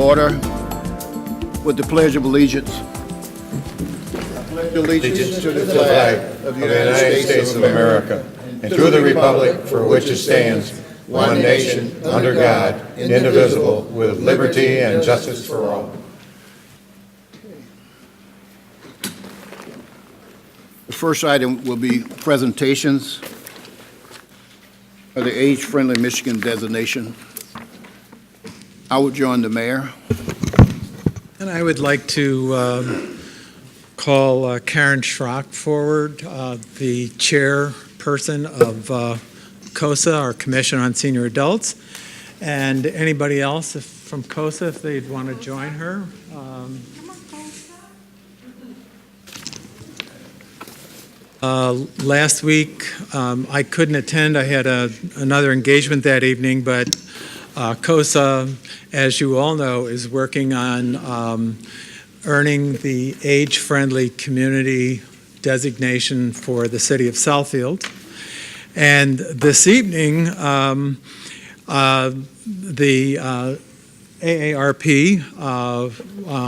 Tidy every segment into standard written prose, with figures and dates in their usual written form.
order with the Pledge of Allegiance. I pledge allegiance to the flag of the United States of America and to the republic for which it stands, one nation, under God, indivisible, with liberty and justice for all. The first item will be presentations of the Age-Friendly Michigan designation. I will join the mayor. And I would like to call Karen Schrock forward, the chairperson of COSA, our Commission on Senior Adults, and anybody else from COSA if they'd want to join her. Last week, I couldn't attend. I had another engagement that evening, but COSA, as you all know, is working on earning the age-friendly community designation for the city of Southfield. And this evening, the AARP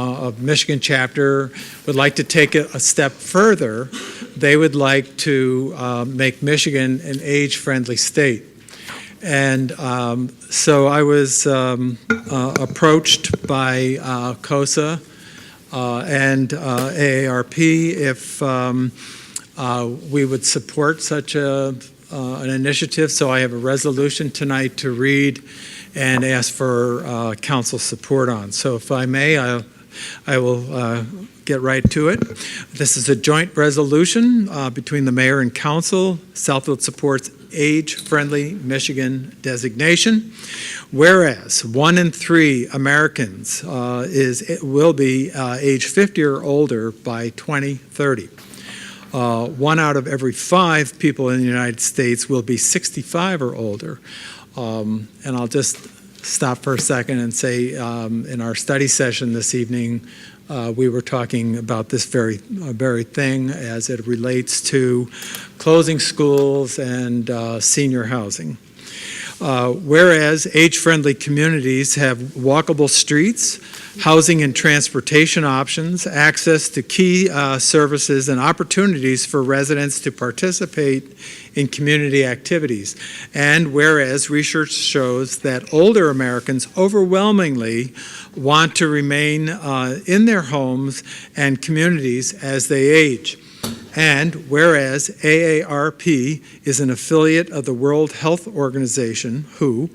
of Michigan chapter would like to take it a step further. They would like to make Michigan an age-friendly state. And so I was approached by COSA and AARP if we would support such an initiative. So I have a resolution tonight to read and ask for council support on. So if I may, I will get right to it. This is a joint resolution between the mayor and council. Southfield supports age-friendly Michigan designation. Whereas 1 in 3 Americans will be age 50 or older by 2030. 1 out of every 5 people in the United States will be 65 or older. And I'll just stop for a second and say in our study session this evening, we were talking about this very thing as it relates to closing schools and senior housing. Whereas age-friendly communities have walkable streets, housing and transportation options, access to key services and opportunities for residents to participate in community activities. And whereas research shows that older Americans overwhelmingly want to remain in their homes and communities as they age. And whereas AARP is an affiliate of the World Health Organization, WHO,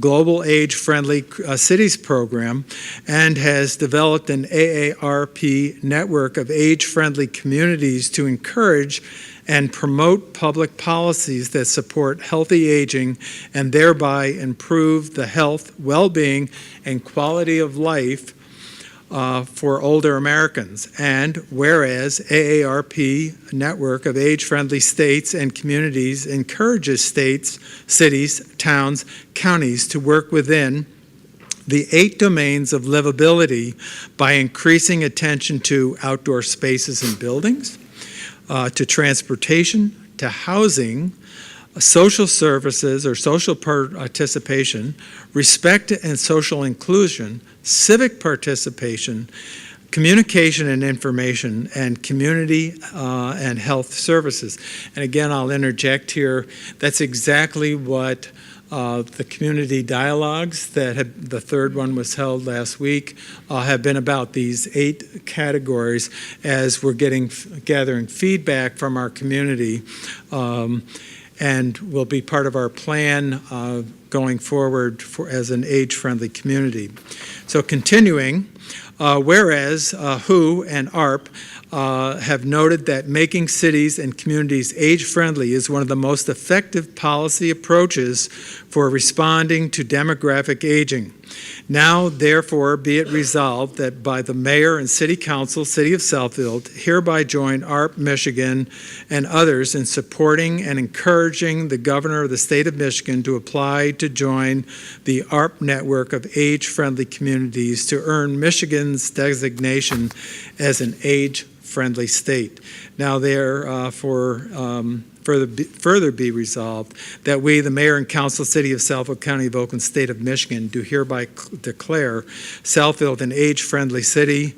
Global Age-Friendly Cities Program, and has developed an AARP network of age-friendly communities to encourage and promote public policies that support healthy aging and thereby improve the health, well-being, and quality of life for older Americans. And whereas AARP network of age-friendly states and communities encourages states, cities, towns, counties to work within the 8 domains of livability by increasing attention to outdoor spaces and buildings, to transportation, to housing, social services or social participation, respect and social inclusion, civic participation, communication and information, and community and health services. And again, I'll interject here, that's exactly what the community dialogues that the third one was held last week have been about, these 8 categories as we're gathering feedback from our community and will be part of our plan going forward as an age-friendly community. So continuing, whereas WHO and AARP have noted that making cities and communities age-friendly is one of the most effective policy approaches for responding to demographic aging. Now, therefore, be it resolved that by the Mayor and City Council, City of Southfield, hereby join AARP Michigan and others in supporting and encouraging the Governor of the State of Michigan to apply to join the AARP network of age-friendly communities to earn Michigan's designation as an age age-friendly state. Now, further be resolved that we, the mayor and council, city of Southfield, county of Oakland, state of Michigan, do hereby declare Southfield an age-friendly city,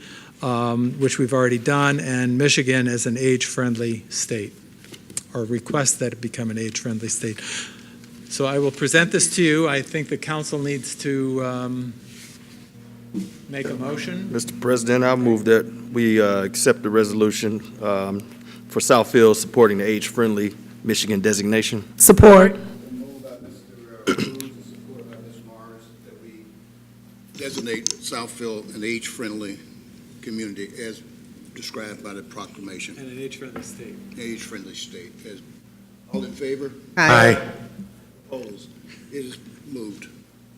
which we've already done, and Michigan as an age-friendly state, or request that it become an age-friendly state. So I will present this to you. I think the council needs to make a motion. Mr. President, I move that we accept the resolution for Southfield supporting the age-friendly Michigan designation. Support. Moved by Mr. Cruz and supported by Ms. Morris that we designate Southfield an age-friendly community as described by the proclamation. And an age-friendly state. Age-friendly state. All in favor? Aye. Opposed? It is moved.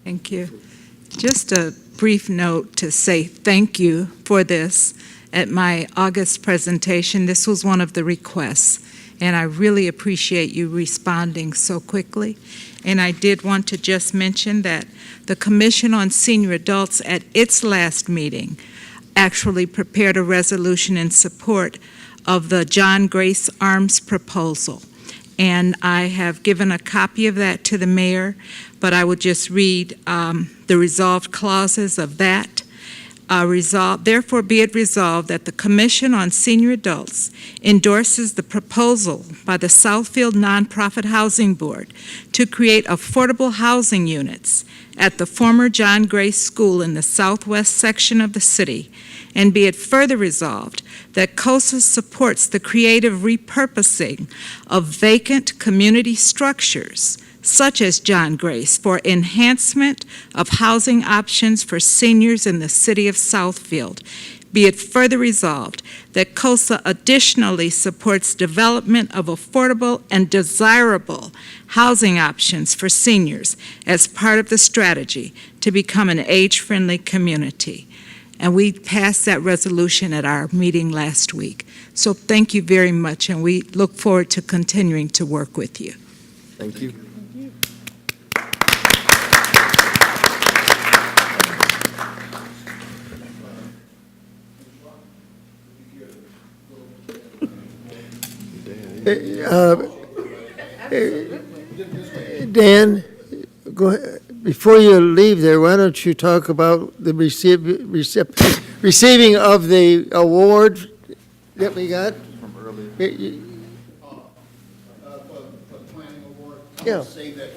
Thank you. Just a brief note to say thank you for this. At my August presentation, this was one of the requests, and I really appreciate you responding so quickly. And I did want to just mention that the Commission on Senior Adults at its last meeting actually prepared a resolution in support of the John Grace Arms proposal. And I have given a copy of that to the mayor, but I will just read the resolved clauses of that. Therefore, be it resolved that the Commission on Senior Adults endorses the proposal by the Southfield Nonprofit Housing Board to create affordable housing units at the former John Grace School in the southwest section of the city, and be it further resolved that COSA supports the creative repurposing of vacant community structures such as John Grace for enhancement of housing options for seniors in the city of Southfield. Be it further resolved that COSA additionally supports development of affordable and desirable housing options for seniors as part of the strategy to become an age-friendly community. And we passed that resolution at our meeting last week. So thank you very much, and we look forward to continuing to work with you. Thank you. Dan, go ahead. Before you leave there, why don't you talk about the receiving of the award that we got? From earlier. Yeah. For the planning award, Yeah. save that.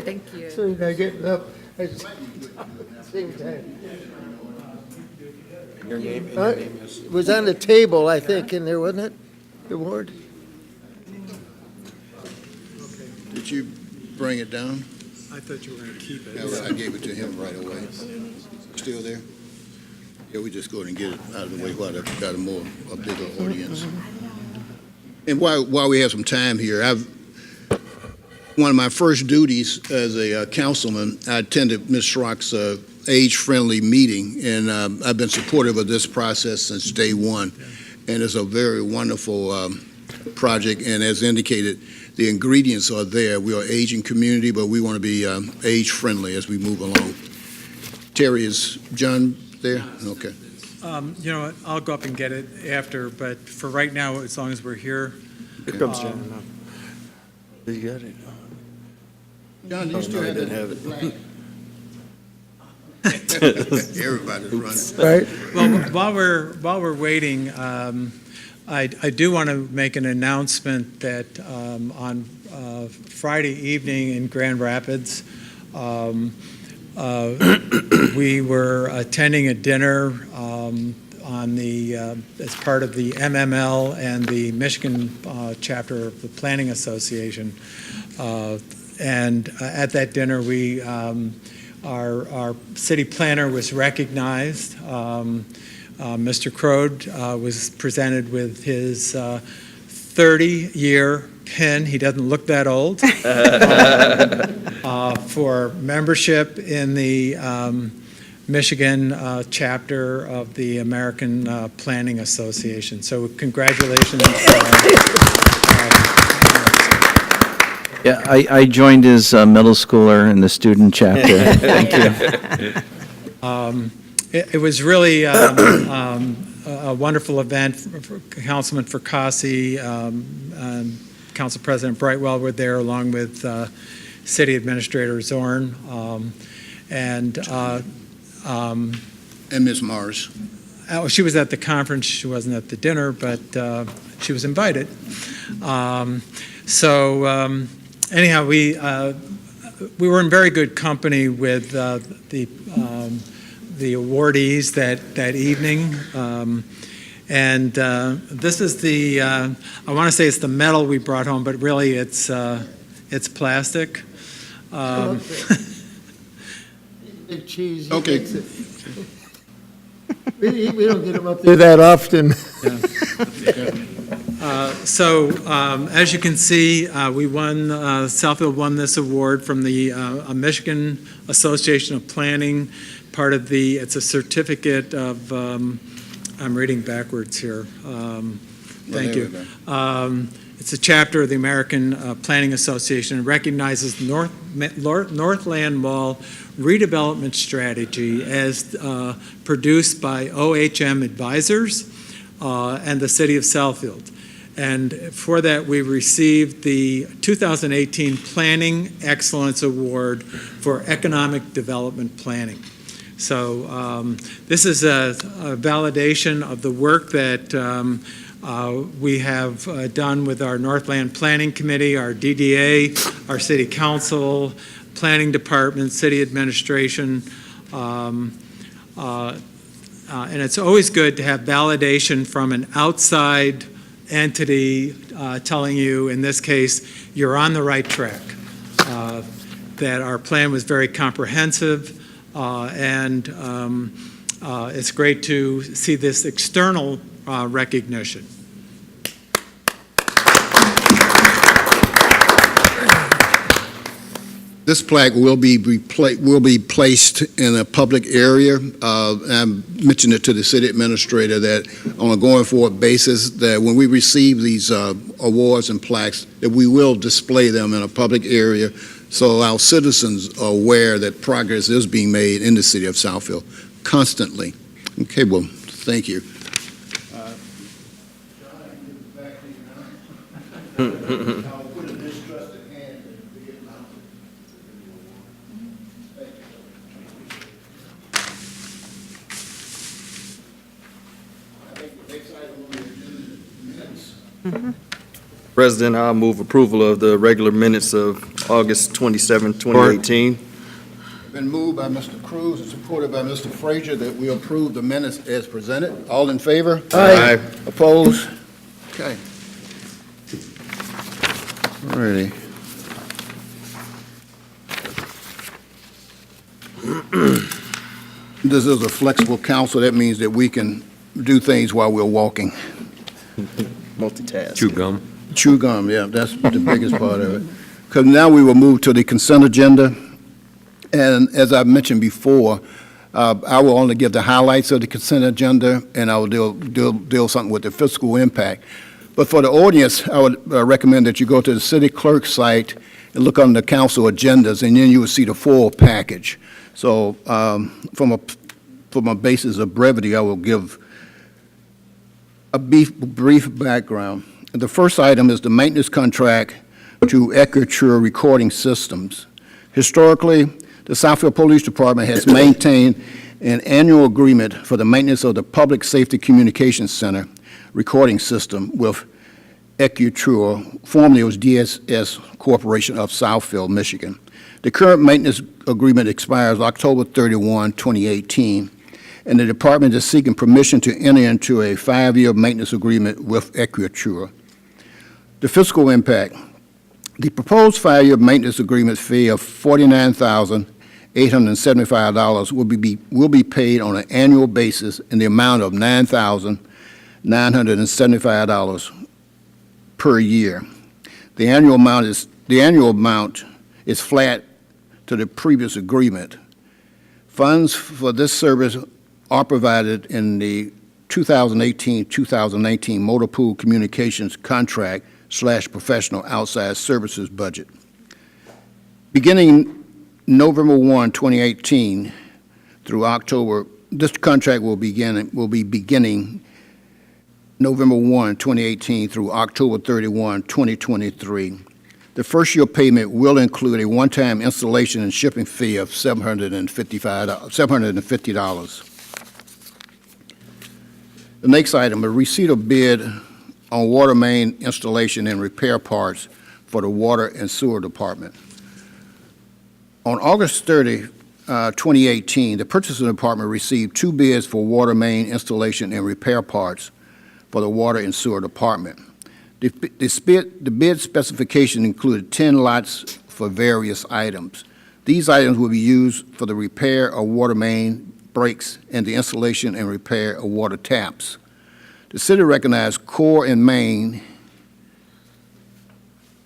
Thank you. So you're not getting up at the same time. Your name, and Huh? your name is? It was on the table, I think, in there, wasn't it? The award? Did you bring it down? I thought you were going to keep it. I gave it to him right away. Still there? Yeah, we just go ahead and get it out of the way while I've got a bigger audience. And while we have some time here, one of my first duties as a councilman, I attended Ms. Schrock's age-friendly meeting, and I've been supportive of this process since day one. And it's a very wonderful project, and as indicated, the ingredients are there. We are an aging community, but we want to be age-friendly as we move along. Terry, is John there? Okay. You know what, I'll go up and get it after, but for right now, as long as we're here. Here comes John. You got it? John, do you still have didn't that? have it. Everybody's running. Right? Well, while we're waiting, I do want to make an announcement that on Friday evening in Grand Rapids, we were attending a dinner on the as part of the MML and the Michigan chapter of the Planning Association, and at that dinner we our city planner was recognized. Mr. Crode was presented with his 30-year pin. He doesn't look that old. For membership in the Michigan chapter of the American Planning Association. So congratulations. Yeah, I joined as a middle schooler in the student chapter. Thank you. It was really a wonderful event. Councilman Fracassi, Council President Brightwell were there, along with City Administrator Zorn, and Ms. Morris. she was at the conference. She wasn't at the dinner, but she was invited. Anyhow, we were in very good company with the awardees that evening. This is the, I want to say it's the medal we brought home, but really it's plastic. Big cheese. he Okay. gets it. We don't get them up there that often. As you can see, we won, Southfield won this award from the Michigan Association of Planning, part of the, it's a certificate of, I'm reading backwards here. Thank you. It's a chapter of the American Planning Association. It recognizes the Northland Mall redevelopment strategy as produced by OHM Advisors and the City of Southfield. And for that, we received the 2018 Planning Excellence Award for Economic Development Planning. So this is a validation of the work that we have done with our Northland Planning Committee, our DDA, our City Council, Planning Department, City Administration. And it's always good to have validation from an outside entity telling you, in this case, you're on the right track, that our plan was very comprehensive, and it's great to see this external recognition. This plaque will be placed in a public area. I mentioned it to the city administrator that on a going forward basis, that when we receive these awards and plaques, that we will display them in a public area so our citizens are aware that progress is being made in the city of Southfield constantly. Okay, well, thank you. President, I'll move approval of the regular minutes of August 27, 2018. Been moved by Mr. Cruz and supported by Mr. Frazier that we approve the minutes as presented. All in favor? Aye. Opposed? Okay. All righty. This is a flexible council. That means that we can do things while we're walking. Multitask. Chew gum. Chew gum, yeah, that's the biggest part of it. Because now we will move to the consent agenda. And as I mentioned before, I will only give the highlights of the consent agenda, and I will deal something with the fiscal impact. But for the audience, I would recommend that you go to the city clerk's site and look on the council agendas, and then you will see the full package. So from a basis of brevity, I will give a brief background. The first item is the maintenance contract to Equiture Recording Systems. Historically, the Southfield Police Department has maintained an annual agreement for the maintenance of the Public Safety Communications Center recording system with Equiture, formerly it was DSS Corporation of Southfield, Michigan. The current maintenance agreement expires October 31, 2018, and the department is seeking permission to enter into a 5-year maintenance agreement with Equiture. The fiscal impact. The proposed 5-year maintenance agreement fee of $49,875 will be paid on an annual basis in the amount of $9,975 per year. The annual amount is flat to the previous agreement. Funds for this service are provided in the 2018-2019 Motor Pool Communications contract / professional outside services budget. Beginning November 1, 2018 through October, this contract will be beginning November 1, 2018 through October 31, 2023. The first-year payment will include a one-time installation and shipping fee of $750. The next item, a receipt of bid on water main installation and repair parts for the Water and Sewer Department. On August 30, 2018, the Purchasing Department received 2 bids for water main installation and repair parts for the Water and Sewer Department. The bid specification included 10 lots for various items. These items will be used for the repair of water main breaks and the installation and repair of water taps. The city recognized Core and Main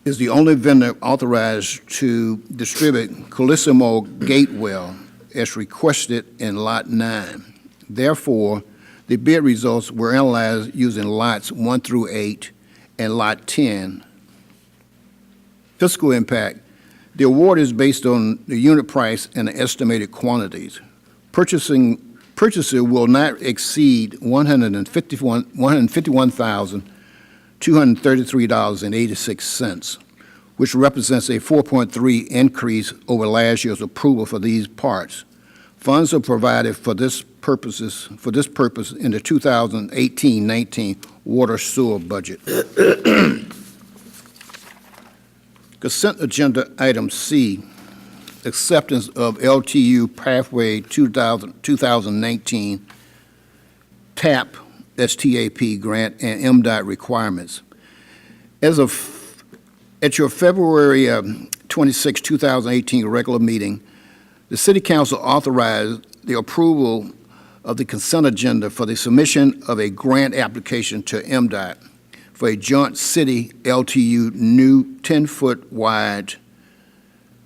is the only vendor authorized to distribute Colissimo Gate Well as requested in Lot 9. Therefore, the bid results were analyzed using lots 1 through 8 and Lot 10. Fiscal impact. The award is based on the unit price and the estimated quantities. Purchaser will not exceed $151,233.86, which represents a 4.3 increase over last year's approval for these parts. Funds are provided for this purpose in the 2018-19 water sewer budget. Consent agenda item C, acceptance of LTU Pathway 2019 TAP, that's TAP grant, and MDOT requirements. At your February 26, 2018 regular meeting, the City Council authorized the approval of the consent agenda for the submission of a grant application to MDOT for a joint city LTU new 10-foot wide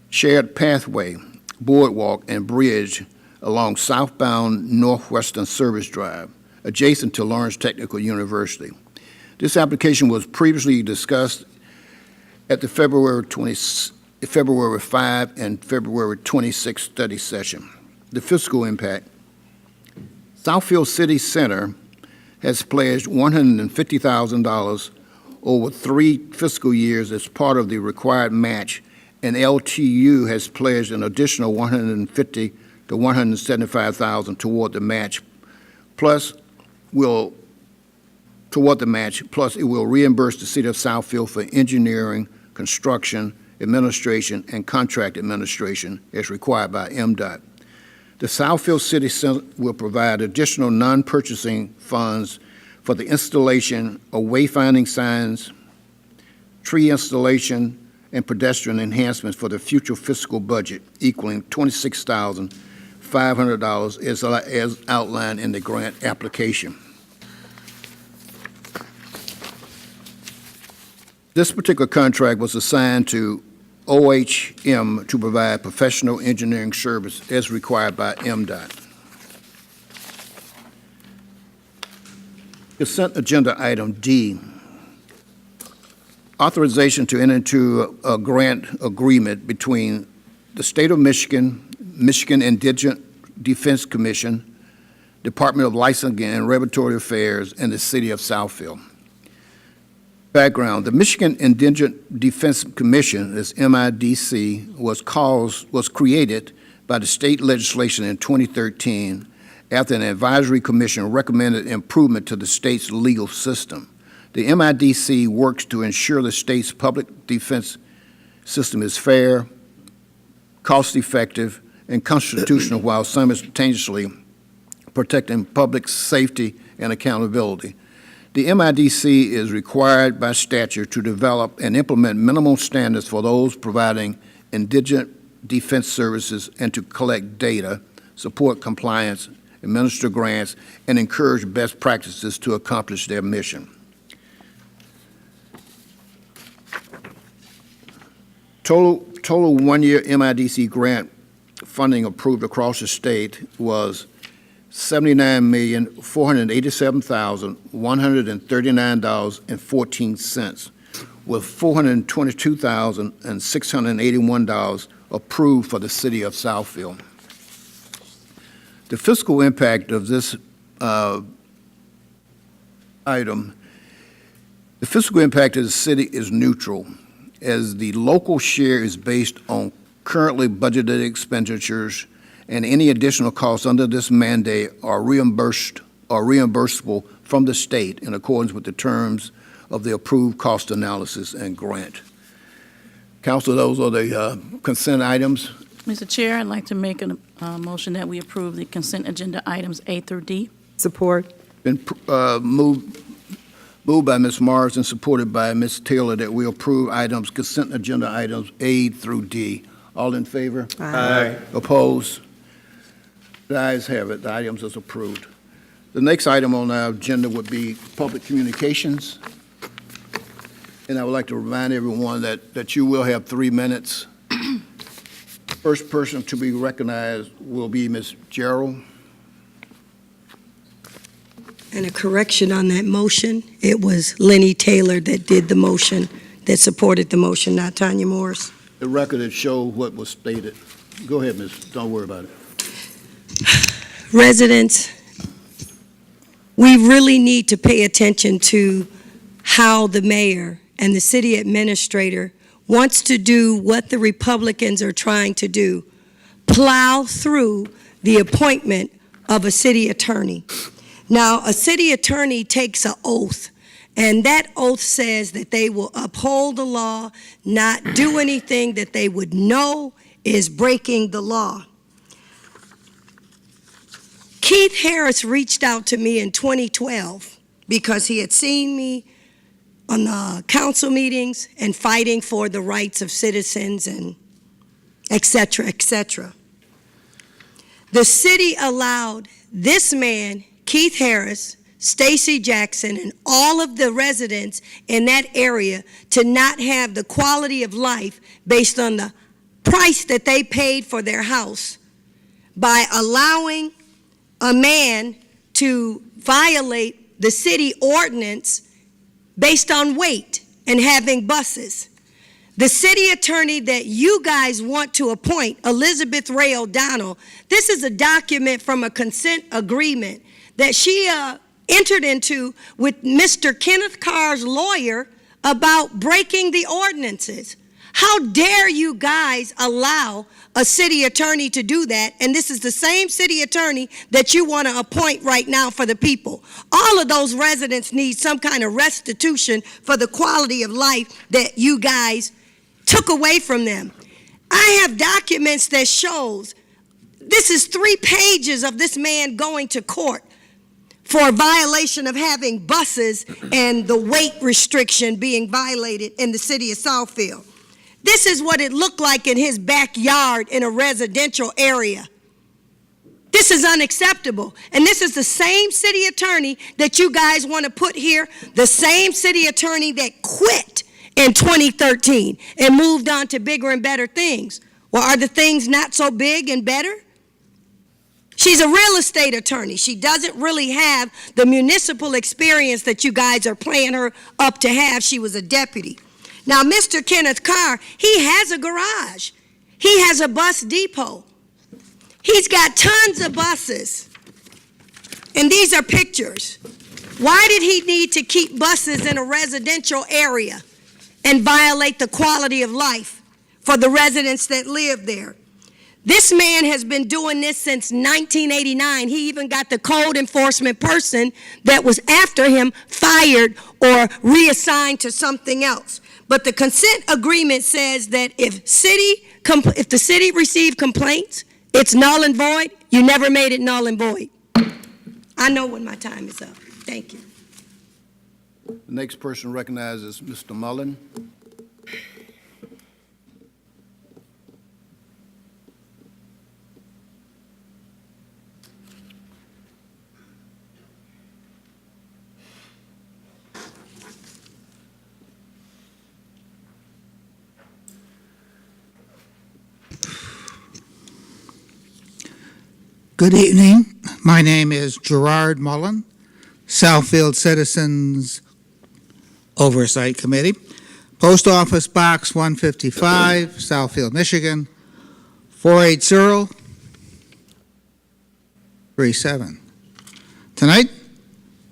shared pathway, boardwalk, and bridge along southbound Northwestern Service Drive, adjacent to Lawrence Technical University. This application was previously discussed at the February 5 and February 26 study session. The fiscal impact. Southfield City Center has pledged $150,000 over 3 fiscal years as part of the required match, and LTU has pledged an additional $150,000 to $175,000 toward the match. Plus, it will reimburse the City of Southfield for engineering, construction, administration, and contract administration as required by MDOT. The Southfield City Center will provide additional non-purchasing funds for the installation of wayfinding signs, tree installation, and pedestrian enhancements for the future fiscal budget, equaling $26,500 as outlined in the grant application. This particular contract was assigned to OHM to provide professional engineering service as required by MDOT. Consent agenda item D, authorization to enter into a grant agreement between the State of Michigan, Michigan Indigent Defense Commission, Department of Licensing and Regulatory Affairs, and the City of Southfield. Background: the Michigan Indigent Defense Commission, as MIDC, was created by the state legislation in 2013 after an advisory commission recommended improvement to the state's legal system. The MIDC works to ensure the state's public defense system is fair, cost-effective, and constitutional while simultaneously protecting public safety and accountability. The MIDC is required by statute to develop and implement minimum standards for those providing indigent defense services and to collect data, support compliance, administer grants, and encourage best practices to accomplish their mission. Total one-year MIDC grant funding approved across the state was $79,487,139.14, with $422,681 approved for the City of Southfield. The fiscal impact of this item The fiscal impact of the city is neutral, as the local share is based on currently budgeted expenditures, and any additional costs under this mandate are reimbursed or reimbursable from the state in accordance with the terms of the approved cost analysis and grant. Council, those are the consent items. Mr. Chair, I'd like to make a motion that we approve the consent agenda items A through D. Support. Been moved by Ms. Morris and supported by Ms. Taylor that we approve items, consent agenda items A through D. All in favor? Aye. Opposed? The ayes have it. The items is approved. The next item on our agenda would be public communications. And I would like to remind everyone that you will have 3 minutes. First person to be recognized will be Ms. Gerald. And a correction on that motion, it was Lenny Taylor that did the motion, that supported the motion, not Tanya Morris. The record that shows what was stated. Go ahead, Ms. Don't worry about it. Residents, we really need to pay attention to how the mayor and the city administrator wants to do what the Republicans are trying to do, plow through the appointment of a city attorney. Now, a city attorney takes an oath, and that oath says that they will uphold the law, not do anything that they would know is breaking the law. Keith Harris reached out to me in 2012 because he had seen me on the council meetings and fighting for the rights of citizens and et cetera, et cetera. The city allowed this man, Keith Harris, Stacy Jackson, and all of the residents in that area to not have the quality of life based on the price that they paid for their house by allowing a man to violate the city ordinance based on weight and having buses. The city attorney that you guys want to appoint, Elizabeth Ray O'Donnell, this is a document from a consent agreement that she entered into with Mr. Kenneth Carr's lawyer about breaking the ordinances. How dare you guys allow a city attorney to do that? And this is the same city attorney that you want to appoint right now for the people. All of those residents need some kind of restitution for the quality of life that you guys took away from them. I have documents that shows, this is 3 pages of this man going to court for a violation of having buses and the weight restriction being violated in the city of Southfield. This is what it looked like in his backyard in a residential area. This is unacceptable. And this is the same city attorney that you guys want to put here, the same city attorney that quit in 2013 and moved on to bigger and better things. Well, are the things not so big and better? She's a real estate attorney. She doesn't really have the municipal experience that you guys are playing her up to have. She was a deputy. Now, Mr. Kenneth Carr, he has a garage. He has a bus depot. He's got tons of buses. And these are pictures. Why did he need to keep buses in a residential area and violate the quality of life for the residents that live there? This man has been doing this since 1989. He even got the code enforcement person that was after him fired or reassigned to something else. But the consent agreement says that if the city received complaints, it's null and void. You never made it null and void. I know when my time is up. Thank you. The next person recognized is Mr. Mullen. Good evening. My name is Gerard Mullen, Southfield Citizens Oversight Committee. Post Office Box 155, Southfield, Michigan, 48037. Tonight,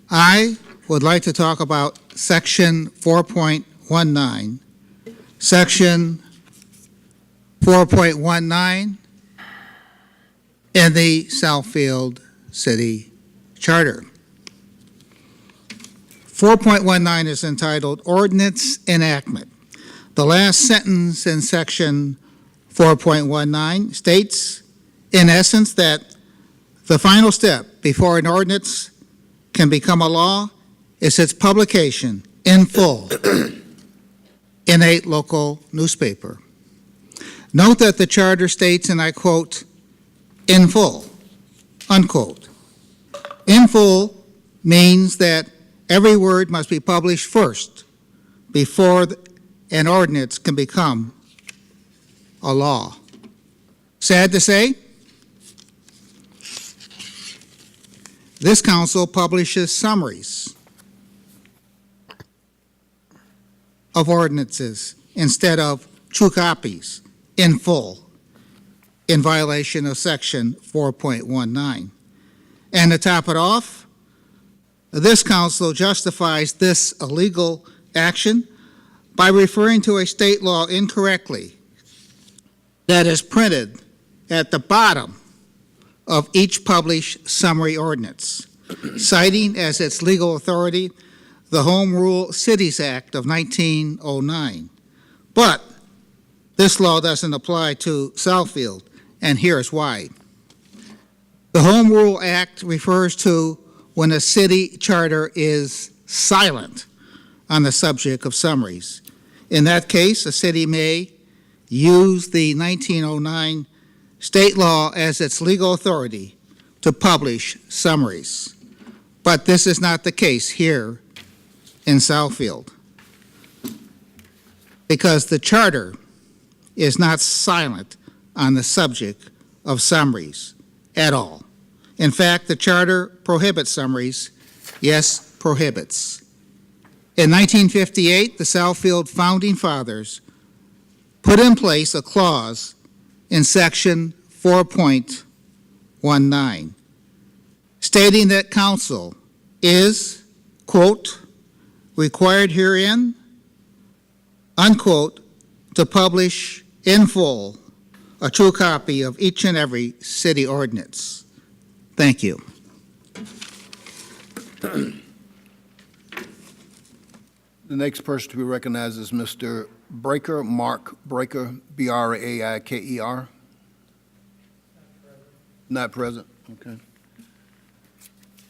I would like to talk about Section 4.19, Section 4.19 in the Southfield City Charter. 4.19 is entitled Ordinance Enactment. The last sentence in Section 4.19 states, in essence, that the final step before an ordinance can become a law is its publication in full in a local newspaper. Note that the charter states, and I quote, in full, unquote. In full means that every word must be published first before an ordinance can become a law. Sad to say, this council publishes summaries of ordinances instead of true copies in full, in violation of Section 4.19. And to top it off, this council justifies this illegal action by referring to a state law incorrectly that is printed at the bottom of each published summary ordinance, citing as its legal authority the Home Rule Cities Act of 1909. But this law doesn't apply to Southfield, and here's why. The Home Rule Act refers to when a city charter is silent on the subject of summaries. In that case, a city may use the 1909 state law as its legal authority to publish summaries. But this is not the case here in Southfield, because the charter is not silent on the subject of summaries at all. In fact, the charter prohibits summaries, yes, prohibits. In 1958, the Southfield Founding Fathers put in place a clause in Section 4.19, stating that council is, quote, required herein, unquote, to publish in full a true copy of each and every city ordinance. Thank you. The next person to be recognized is Mr. Breaker, Mark Breaker, B-R-A-I-K-E-R. Not present, okay.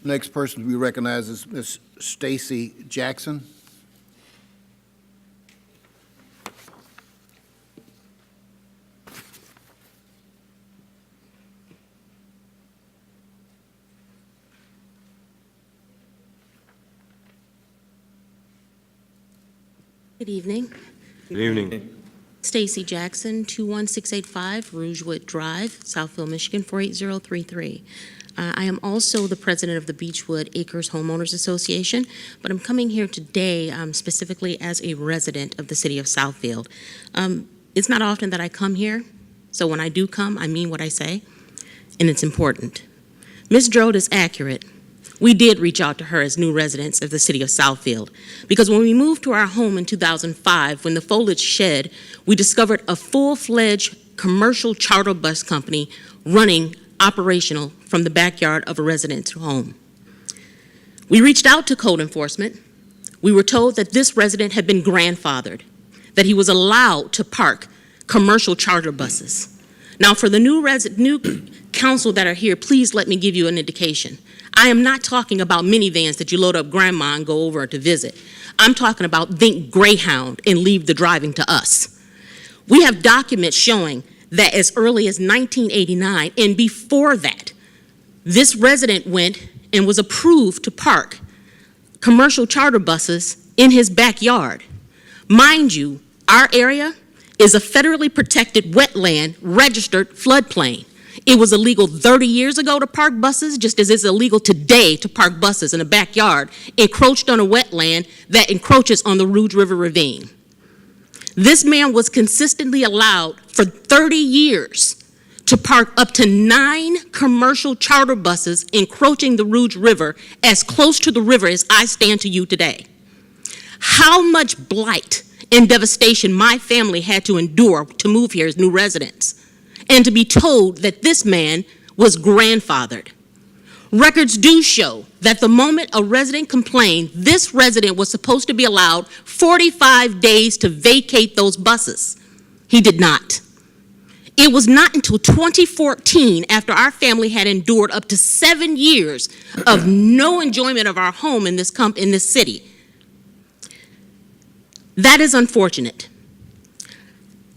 Next person to be recognized is Ms. Stacy Jackson. Good evening. Good evening. Stacy Jackson, 21685 Rougewood Drive, Southfield, Michigan, 48033. I am also the president of the Beechwood Acres Homeowners Association, but I'm coming here today specifically as a resident of the city of Southfield. It's not often that I come here, so when I do come, I mean what I say, and it's important. Ms. Drode is accurate. We did reach out to her as new residents of the city of Southfield, because when we moved to our home in 2005, when the foliage shed, we discovered a full-fledged commercial charter bus company running operational from the backyard of a resident's home. We reached out to code enforcement. We were told that this resident had been grandfathered, that he was allowed to park commercial charter buses. Now, for the new council that are here, please let me give you an indication. I am not talking about minivans that you load up grandma and go over to visit. I'm talking about think Greyhound and leave the driving to us. We have documents showing that as early as 1989 and before that, this resident went and was approved to park commercial charter buses in his backyard. Mind you, our area is a federally protected wetland registered floodplain. It was illegal 30 years ago to park buses, just as it's illegal today to park buses in a backyard encroached on a wetland that encroaches on the Rouge River Ravine. This man was consistently allowed for 30 years to park up to 9 commercial charter buses encroaching the Rouge River as close to the river as I stand to you today. how much blight and devastation my family had to endure to move here as new residents, and to be told that this man was grandfathered. Records do show that the moment a resident complained, this resident was supposed to be allowed 45 days to vacate those buses. He did not. It was not until 2014, after our family had endured up to 7 years of no enjoyment of our home in this city. That is unfortunate.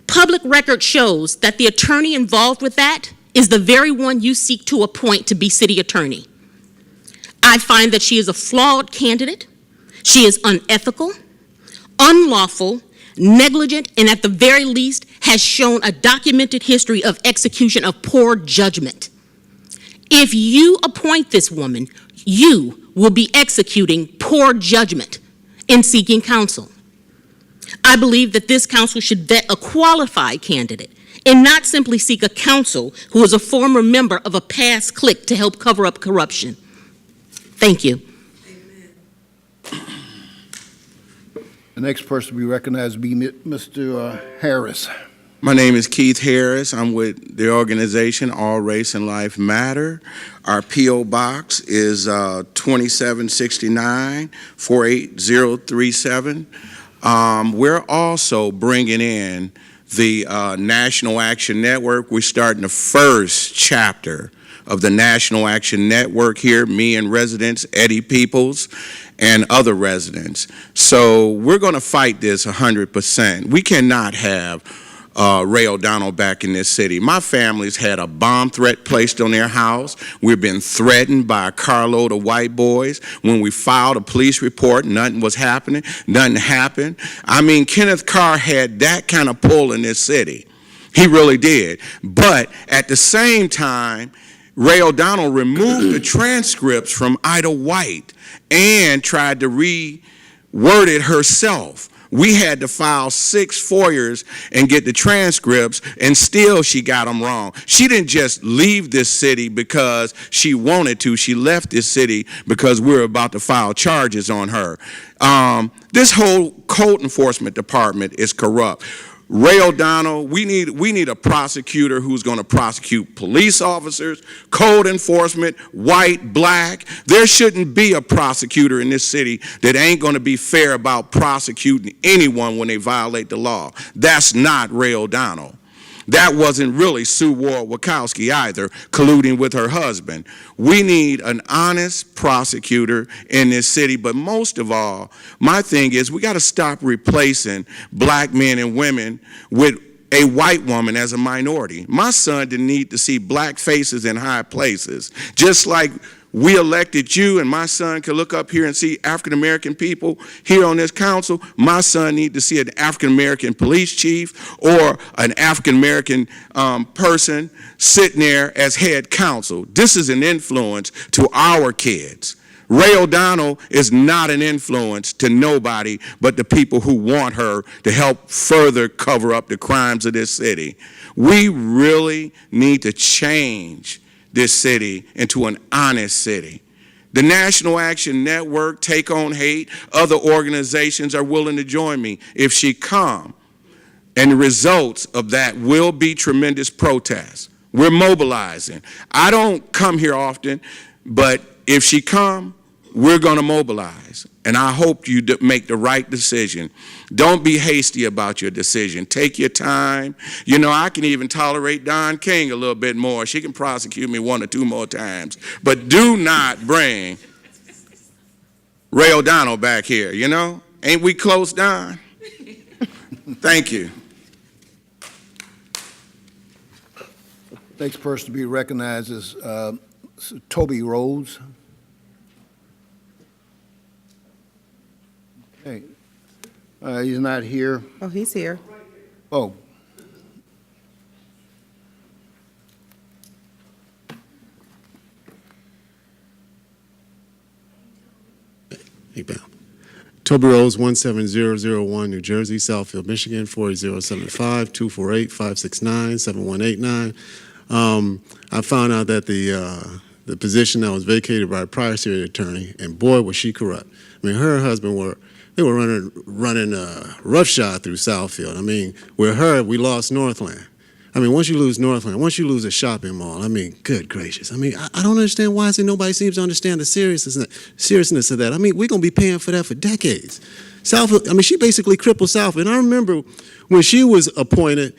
Public record shows that the attorney involved with that is the very one you seek to appoint to be city attorney. I find that she is a flawed candidate. She is unethical, unlawful, negligent, and at the very least has shown a documented history of execution of poor judgment. If you appoint this woman, you will be executing poor judgment in seeking counsel. I believe that this council should vet a qualified candidate and not simply seek a counsel who is a former member of a past clique to help cover up corruption. Thank you. The next person to be recognized will be Mr. Harris. My name is Keith Harris. I'm with the organization All Race and Life Matter. Our P.O. Box is 2769 48037. We're also bringing in the National Action Network. We're starting the first chapter of the National Action Network here, me and residents, Eddie Peoples, and other residents. So we're going to fight this 100%. We cannot have Ray O'Donnell back in this city. My family's had a bomb threat placed on their house. We've been threatened by a carload of white boys. When we filed a police report, nothing was happening. Nothing happened. I mean, Kenneth Carr had that kind of pull in this city. He really did. But at the same time, Ray O'Donnell removed the transcripts from Ida White and tried to reword it herself. We had to file 6 FOIAs and get the transcripts, and still she got them wrong. She didn't just leave this city because she wanted to. She left this city because we were about to file charges on her. This whole code enforcement department is corrupt. Ray O'Donnell, we need a prosecutor who's going to prosecute police officers, code enforcement, white, black. There shouldn't be a prosecutor in this city that ain't going to be fair about prosecuting anyone when they violate the law. That's not Ray O'Donnell. That wasn't really Sue Ward-Wachowski either, colluding with her husband. We need an honest prosecutor in this city, but most of all, my thing is we got to stop replacing black men and women with a white woman as a minority. My son didn't need to see black faces in high places, just like we elected you, and my son could look up here and see African-American people here on this council. My son needs to see an African-American police chief or an African-American person sitting there as head counsel. This is an influence to our kids. Ray O'Donnell is not an influence to nobody but the people who want her to help further cover up the crimes of this city. We really need to change this city into an honest city. The National Action Network, Take on Hate, other organizations are willing to join me if she come. And the results of that will be tremendous protests. We're mobilizing. I don't come here often, but if she come, we're going to mobilize. And I hope you make the right decision. Don't be hasty about your decision. Take your time. You know, I can even tolerate Don King a little bit more. She can prosecute me 1 or 2 more times. But do not bring Ray O'Donnell back here, you know? Ain't we close, Don? Thank you. Next person to be recognized is Toby Rose. Okay. He's not here. Oh, he's here. Oh. Hey, Pam. Toby Rose, 17001, New Jersey, Southfield, Michigan, 48075-248-569-7189. I found out that the position that was vacated by a prior city attorney, and boy, was she corrupt. I mean, her and her husband were They were running roughshod through Southfield. I mean, with her, we lost Northland. I mean, once you lose Northland, once you lose a shopping mall, I mean, good gracious. I mean, I don't understand why nobody seems to understand the seriousness of that. I mean, we're going to be paying for that for decades. Southfield, I mean, she basically crippled Southfield. And I remember when she was appointed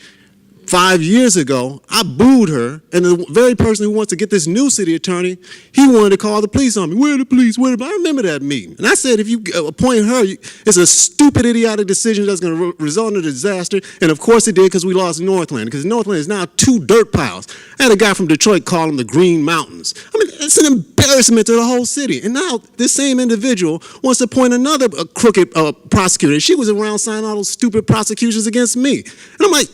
5 years ago, I booed her, and the very person who wants to get this new city attorney, he wanted to call the police on me. Where are the police? Where are the... I remember that meeting. And I said, if you appoint her, it's a stupid, idiotic decision that's going to result in a disaster. And of course it did, because we lost Northland, because Northland is now 2 dirt piles. I had a guy from Detroit call them the Green Mountains. I mean, it's an embarrassment to the whole city. And now this same individual wants to appoint another crooked prosecutor. She was around signing all those stupid prosecutions against me. And I'm like,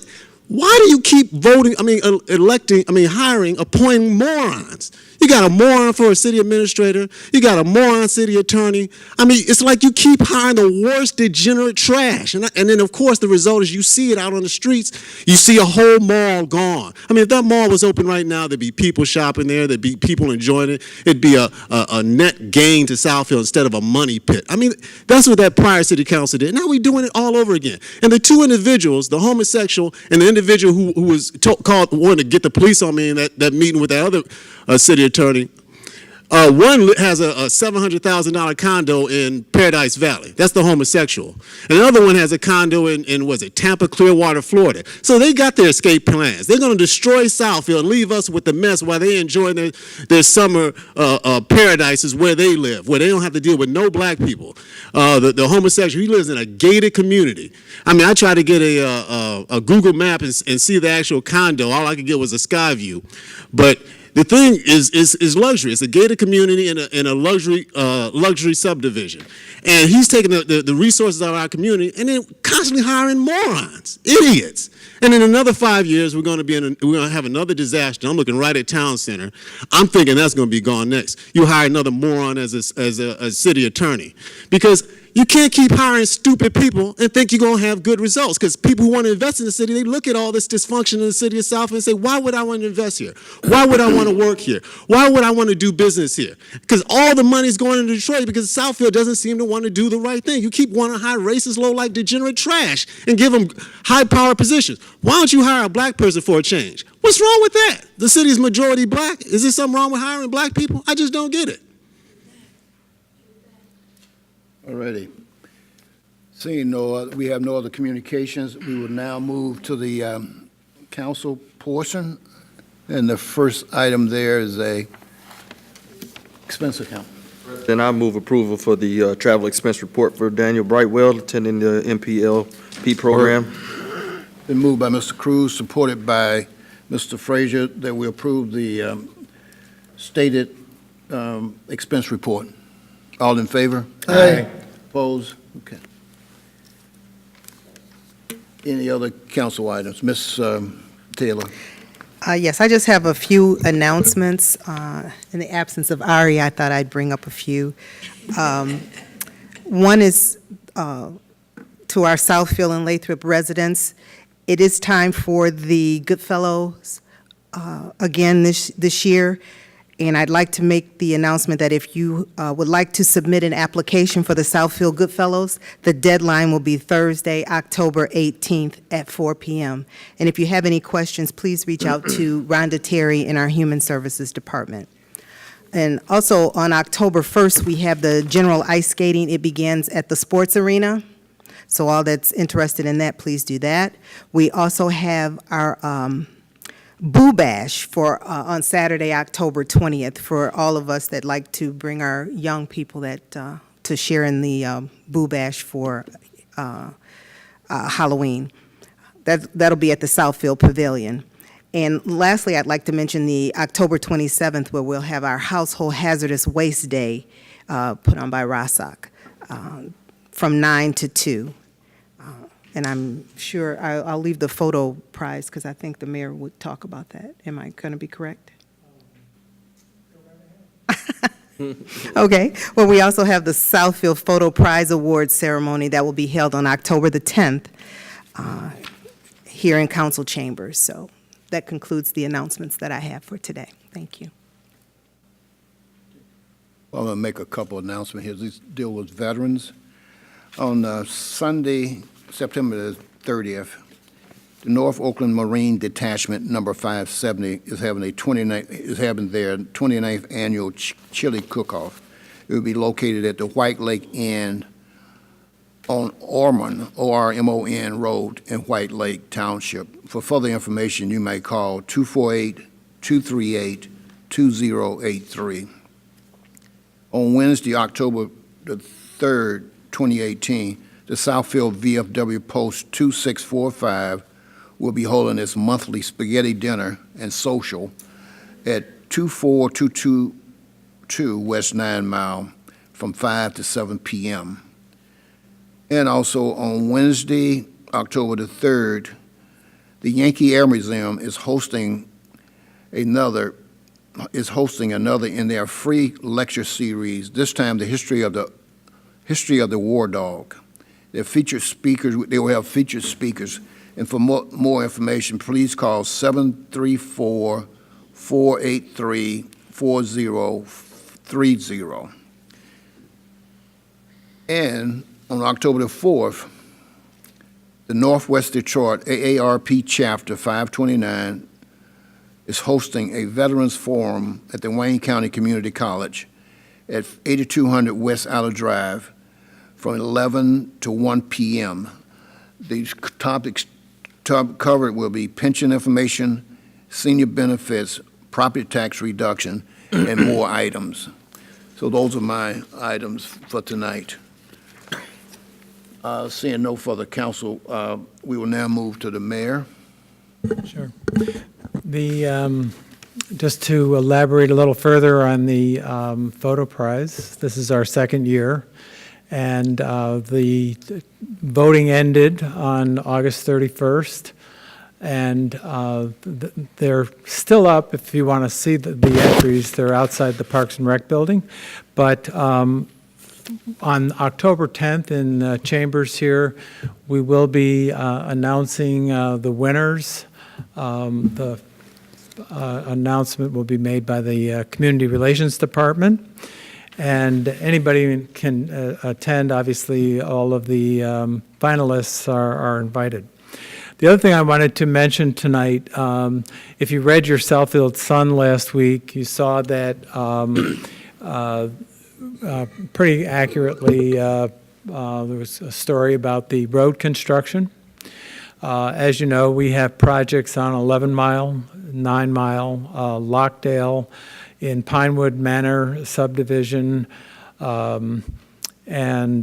why do you keep hiring, appointing morons? You got a moron for a city administrator. You got a moron city attorney. I mean, it's like you keep hiring the worst degenerate trash. And then, of course, the result is you see it out on the streets. You see a whole mall gone. I mean, if that mall was open right now, there'd be people shopping there. There'd be people enjoying it. It'd be a net gain to Southfield instead of a money pit. I mean, that's what that prior city council did. Now we're doing it all over again. And the 2 individuals, the homosexual and the individual who was called, wanted to get the police on me in that meeting with that other city attorney. One has a $700,000 condo in Paradise Valley. That's the homosexual. And another one has a condo in was it, Tampa, Clearwater, Florida. So they got their escape plans. They're going to destroy Southfield and leave us with the mess while they enjoy their summer paradises where they live, where they don't have to deal with no black people. The homosexual, he lives in a gated community. I mean, I tried to get a Google map and see the actual condo. All I could get was a sky view. But the thing is luxury. It's a gated community in a luxury subdivision. And he's taking the resources of our community and then constantly hiring morons, idiots. And in another 5 years, we're going to have another disaster. I'm looking right at Town Center. I'm thinking that's going to be gone next. You hire another moron as a city attorney. Because you can't keep hiring stupid people and think you're going to have good results, because people who want to invest in the city, they look at all this dysfunction in the city of Southfield and say, why would I want to invest here? Why would I want to work here? Why would I want to do business here? Because all the money's going into Detroit because Southfield doesn't seem to want to do the right thing. You keep wanting to hire racist, low-life, degenerate trash and give them high-power positions. Why don't you hire a black person for a change? What's wrong with that? The city's majority black. Is there something wrong with hiring black people? I just don't get it. All righty. Seeing we have no other communications, we will now move to the council portion. And the first item there is a expense account. Then I move approval for the travel expense report for Daniel Brightwell attending the MPLP program. Been moved by Mr. Cruz, supported by Mr. Frazier, that we approve the stated expense report. All in favor? Aye. Opposed? Okay. Any other council items? Ms. Taylor? Yes, I just have a few announcements. In the absence of Ari, I thought I'd bring up a few. One is to our Southfield and Lathrop residents. It is time for the Goodfellows again this year. And I'd like to make the announcement that if you would like to submit an application for the Southfield Goodfellows, the deadline will be Thursday, October 18th at 4 p.m. And if you have any questions, please reach out to Rhonda Terry in our Human Services Department. And also on October 1st, we have the general ice skating. It begins at the sports arena. So all that's interested in that, please do that. We also have our Boo Bash for on Saturday, October 20th, for all of us that like to bring our young people that to share in the Boo Bash for Halloween. That'll be at the Southfield Pavilion. And lastly, I'd like to mention the October 27th, where we'll have our Household Hazardous Waste Day put on by ROSOC from 9 to 2. And I'm sure I'll leave the photo prize because I think the mayor would talk about that. Am I going to be correct? Okay. Well, we also have the Southfield Photo Prize Awards ceremony that will be held on October the 10th here in council chambers. So that concludes the announcements that I have for today. Thank you. Well, I'm going to make a couple announcements here. These deal with veterans. On Sunday, September the 30th, the North Oakland Marine Detachment Number 570 is having their 29th annual chili cook-off. It will be located at the White Lake Inn on Ormond, O-R-M-O-N Road in White Lake Township. For further information, you may call 248-238-2083. On Wednesday, October the 3rd, 2018, the Southfield VFW Post 2645 will be holding its monthly spaghetti dinner and social at 24222 West 9 Mile from 5 to 7 p.m. And also on Wednesday, October the 3rd, the Yankee Air Museum is hosting another in their free lecture series, this time the history of the war dog. They will have featured speakers. And for more information, please call 734-483-4030. And on October the 4th, the Northwest Detroit AARP Chapter 529 is hosting a Veterans Forum at the Wayne County Community College at 8200 West Allen Drive from 11 to 1 p.m. These topics covered will be pension information, senior benefits, property tax reduction, and more items. So those are my items for tonight. Seeing no further council, we will now move to the mayor. Sure. Just to elaborate a little further on the photo prize, this is our second year, and the voting ended on August 31st, and they're still up if you want to see the entries. They're outside the Parks and Rec building, but on October 10th in Chambers here, we will be announcing the winners. The announcement will be made by the Community Relations Department, and anybody can attend. Obviously, all of the finalists are invited. The other thing I wanted to mention tonight, if you read your Southfield Sun last week, you saw that pretty accurately there was a story about the road construction. As you know, we have projects on 11 Mile, 9 Mile, Lockdale, in Pinewood Manor subdivision, and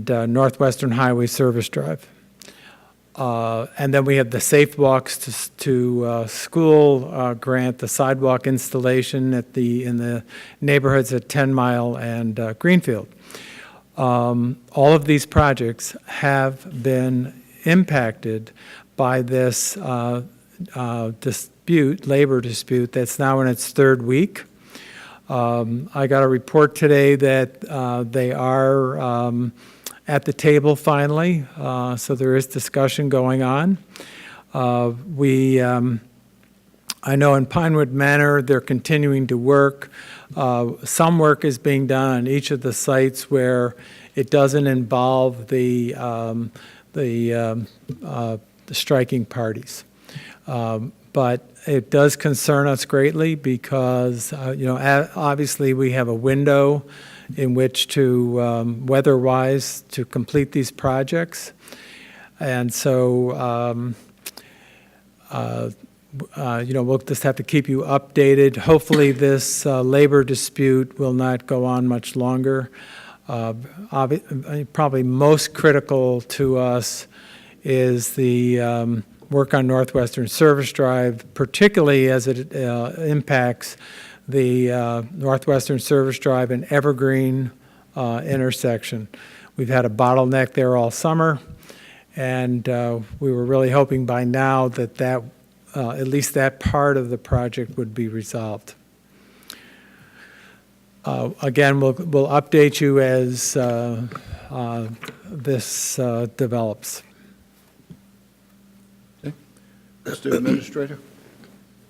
Northwestern Highway Service Drive. And then we have the Safe Walks to School grant, the sidewalk installation in the neighborhoods at 10 Mile and Greenfield. All of these projects have been impacted by this labor dispute that's now in its third week. I got a report today that they are at the table finally, so there is discussion going on. I know in Pinewood Manor they're continuing to work. Some work is being done on each of the sites where it doesn't involve the striking parties. But it does concern us greatly because, obviously we have a window in which to, weather-wise, to complete these projects. And so, we'll just have to keep you updated. Hopefully this labor dispute will not go on much longer. Probably most critical to us is the work on Northwestern Service Drive, particularly as it impacts the Northwestern Service Drive and Evergreen intersection. We've had a bottleneck there all summer, and we were really hoping by now that at least that part of the project would be resolved. Again, we'll update you as this develops. Mr. Administrator?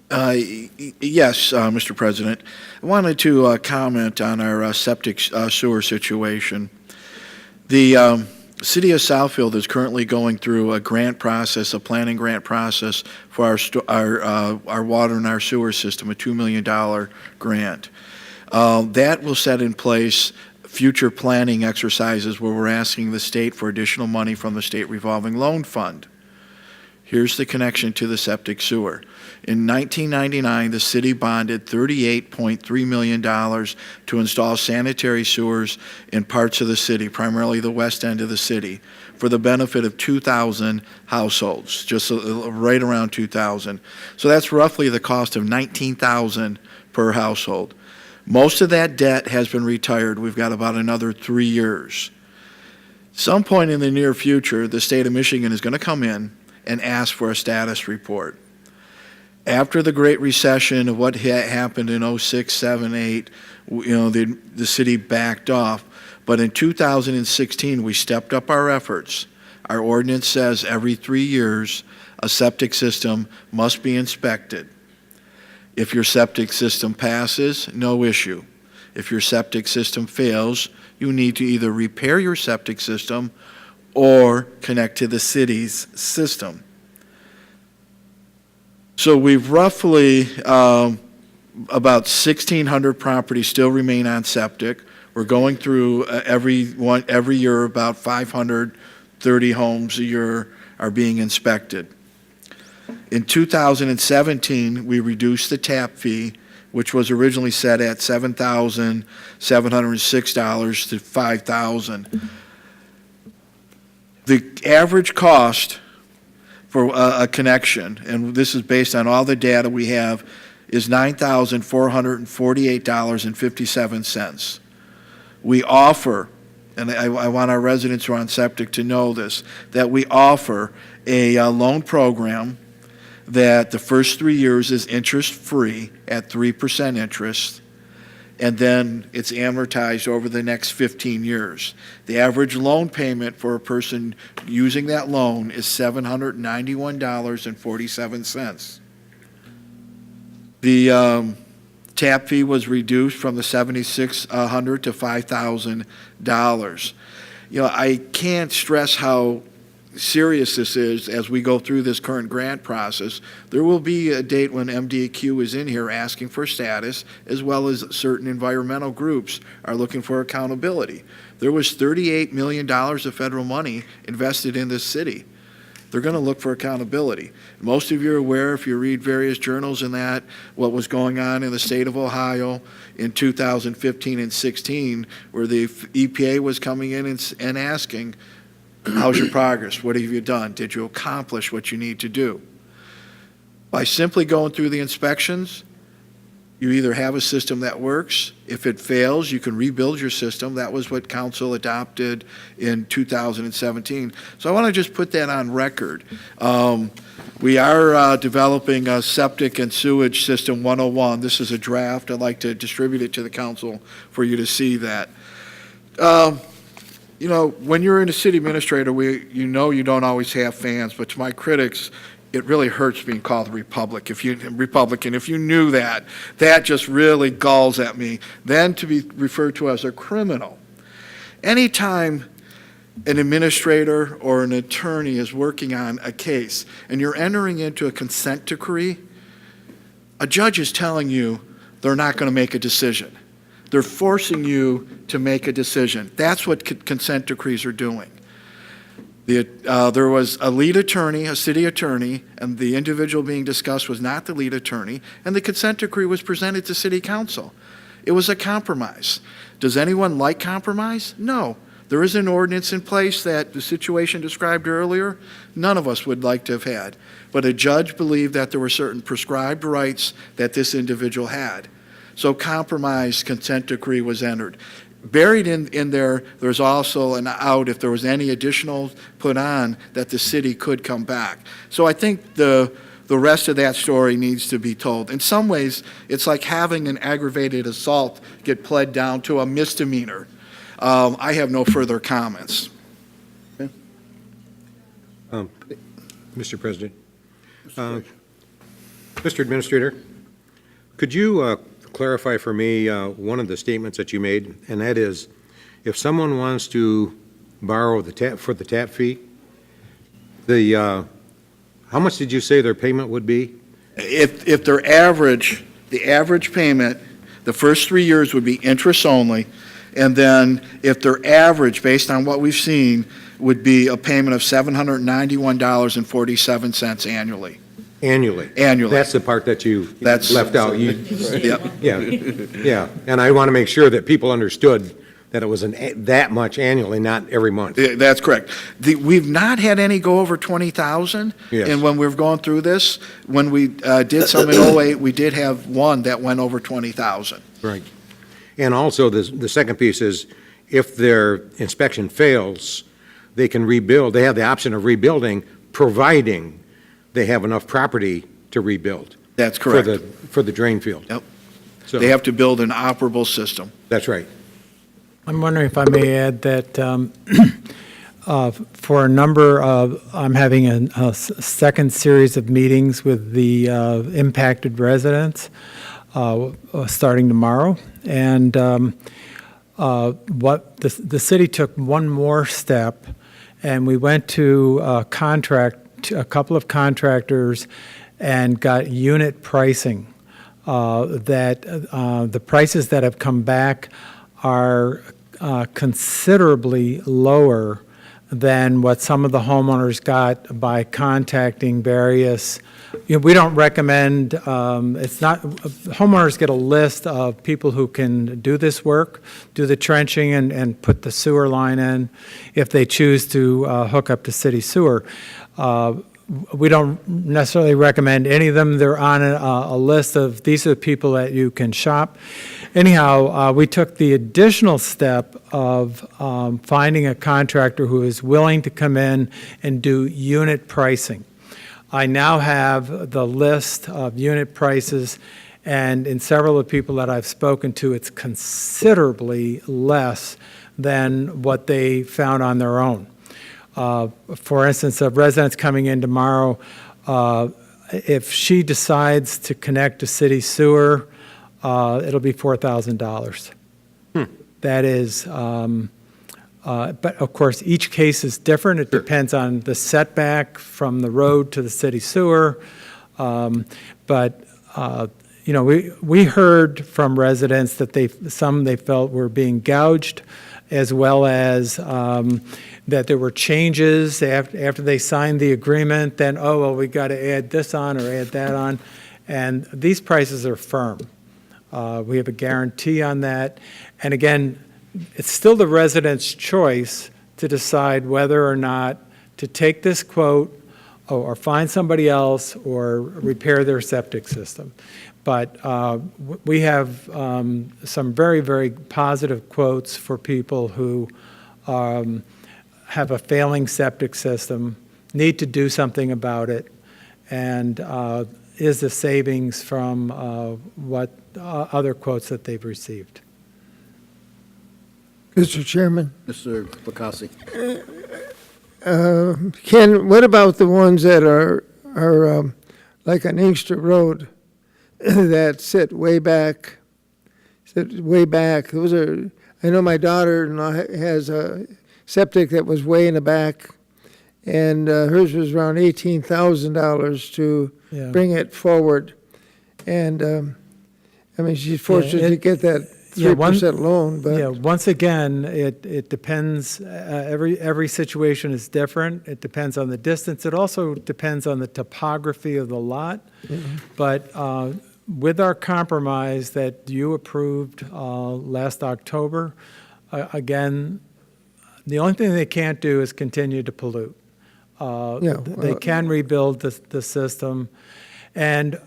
Yes, Mr. President. I wanted to comment on our septic sewer situation. The City of Southfield is currently going through a grant process, a planning grant process for our water and our sewer system, a $2 million grant. That will set in place future planning exercises where we're asking the state for additional money from the state revolving loan fund. Here's the connection to the septic sewer. In 1999, the city bonded $38.3 million to install sanitary sewers in parts of the city, primarily the west end of the city, for the benefit of 2,000 households, just right around 2,000. So that's roughly the cost of $19,000 per household. Most of that debt has been retired. We've got about another 3 years. Some point in the near future, the state of Michigan is going to come in and ask for a status report. After the Great Recession of what happened in 06, 7, 8, the city backed off. But in 2016, we stepped up our efforts. Our ordinance says every 3 years, a septic system must be inspected. If your septic system passes, no issue. If your septic system fails, you need to either repair your septic system or connect to the city's system. So we've roughly, about 1,600 properties still remain on septic. We're going through every year, about 530 homes a year are being inspected. In 2017, we reduced the tap fee, which was originally set at $7,706 to $5,000. The average cost for a connection, and this is based on all the data we have, is $9,448.57. We offer, and I want our residents who are on septic to know this, that we offer a loan program that the first 3 years is interest-free at 3% interest, and then it's amortized over the next 15 years. The average loan payment for a person using that loan is $791.47. The tap fee was reduced from the $7,600 to $5,000. I can't stress how serious this is as we go through this current grant process. There will be a date when MDEQ is in here asking for status, as well as certain environmental groups are looking for accountability. There was $38 million of federal money invested in this city. They're going to look for accountability. Most of you are aware, if you read various journals in that, what was going on in the state of Ohio in 2015 and 16, where the EPA was coming in and asking, how's your progress? What have you done? Did you accomplish what you need to do? By simply going through the inspections, you either have a system that works. If it fails, you can rebuild your system. That was what council adopted in 2017. So I want to just put that on record. We are developing a septic and sewage system 101. This is a draft. I'd like to distribute it to the council for you to see that. When you're in a city administrator, you don't always have fans, but to my critics, it really hurts being called a Republican. If you knew that, that just really galls at me. Then to be referred to as a criminal. Anytime an administrator or an attorney is working on a case and you're entering into a consent decree, a judge is telling you they're not going to make a decision. They're forcing you to make a decision. That's what consent decrees are doing. There was a lead attorney, a city attorney, and the individual being discussed was not the lead attorney, and the consent decree was presented to city council. It was a compromise. Does anyone like compromise? No. There is an ordinance in place that the situation described earlier, none of us would like to have had. But a judge believed that there were certain prescribed rights that this individual had. So compromise consent decree was entered. Buried in there, there's also an out if there was any additional put on that the city could come back. So I think the rest of that story needs to be told. In some ways, it's like having an aggravated assault get pled down to a misdemeanor. I have no further comments. Mr. President. Mr. Administrator, could you clarify for me one of the statements that you made, and that is, if someone wants to borrow the tap, for the tap fee. The, how much did you say their payment would be? If their average, the average payment, the first 3 years would be interest only, and then if their average, based on what we've seen, would be a payment of $791.47 annually. Annually? Annually. That's the part that you That's- left out. Yep. Yeah, and I want to make sure that people understood that it was that much annually, not every month. Yeah, that's correct. We've not had any go over 20,000. Yes. And when we've gone through this, when we did some in '08, we did have one that went over 20,000. Right. And also, the second piece is, if their inspection fails, they can rebuild. They have the option of rebuilding, providing they have enough property to rebuild. That's correct. For the drain field. Yep. So, They have to build an operable system. that's right. I'm wondering if I may add that for a number of, I'm having a second series of meetings with the impacted residents starting tomorrow. And what the city took one more step, and we went to a couple of contractors and got unit pricing. That the prices that have come back are considerably lower than what some of the homeowners got by contacting various, we don't recommend, it's not, homeowners get a list of people who can do this work, do the trenching and put the sewer line in if they choose to hook up to city sewer. We don't necessarily recommend any of them. They're on a list of, these are the people that you can shop. Anyhow, we took the additional step of finding a contractor who is willing to come in and do unit pricing. I now have the list of unit prices, and in several of the people that I've spoken to, it's considerably less than what they found on their own. For instance, of residents coming in tomorrow, if she decides to connect to city sewer, it'll be $4,000. That is, but of course, each case is different. It depends on the setback from the road to the city sewer. But we heard from residents that they felt were being gouged, as well as that there were changes after they signed the agreement. Then, oh, well, we got to add this on or add that on. And these prices are firm. We have a guarantee on that. And again, it's still the resident's choice to decide whether or not to take this quote or find somebody else or repair their septic system. But we have some very, very positive quotes for people who have a failing septic system, need to do something about it, and is the savings from what other quotes that they've received. Mr. Chairman, Mr. Bakassi. Ken, what about the ones that are like on Inkster Road that sit way back? Those are, I know my daughter-in-law has a septic that was way in the back, and hers was around $18,000 to bring it forward. And, I mean, she's fortunate to get that 3% loan, but. Yeah, once again, it depends, every situation is different. It depends on the distance. It also depends on the topography of the lot. Mm-hmm. But with our compromise that you approved last October, again, the only thing they can't do is continue to pollute. They can rebuild the system. And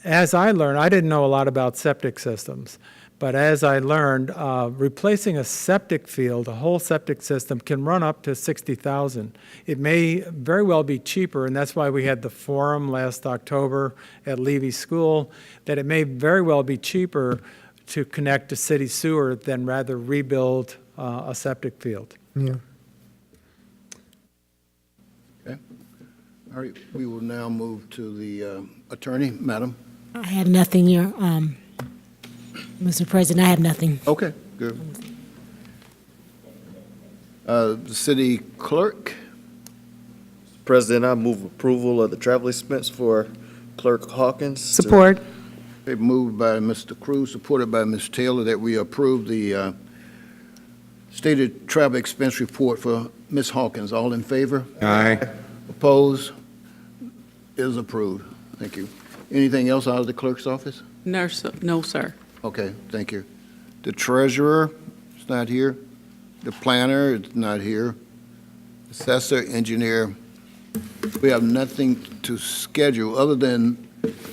as I learned, I didn't know a lot about septic systems, but as I learned, replacing a septic field, a whole septic system, can run up to $60,000. It may very well be cheaper, and that's why we had the forum last October at Levy School, that it may very well be cheaper to connect to city sewer than rather rebuild a septic field. Yeah. Okay. All right, we will now move to the attorney. Madam? I have nothing, Mr. President, I have nothing. Okay, good. The city clerk, President, I move approval of the travel expense for Clerk Hawkins. Support. they moved by Mr. Cruz, supported by Ms. Taylor, that we approve the stated travel expense report for Ms. Hawkins. All in favor? Aye. Opposed? Is approved. Thank you. Anything else out of the clerk's office? No, sir. Okay, thank you. The treasurer is not here. The planner is not here. Assessor, engineer, we have nothing to schedule, other than,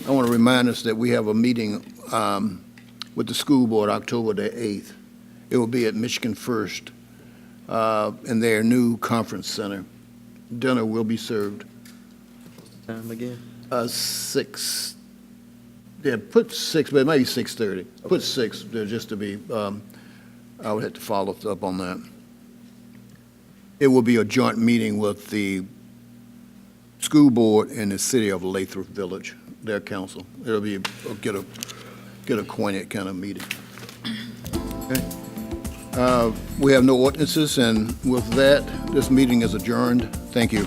I want to remind us that we have a meeting with the school board October the 8th. It will be at Michigan First in their new conference center. Dinner will be served. Time again? 6, yeah, put 6, but it might be 6:30. Put 6, just to be, I would have to follow up on that. It will be a joint meeting with the school board and the city of Lathrop Village, their council. It'll be a get acquainted kind of meeting. Okay. We have no ordinances, and with that, this meeting is adjourned. Thank you.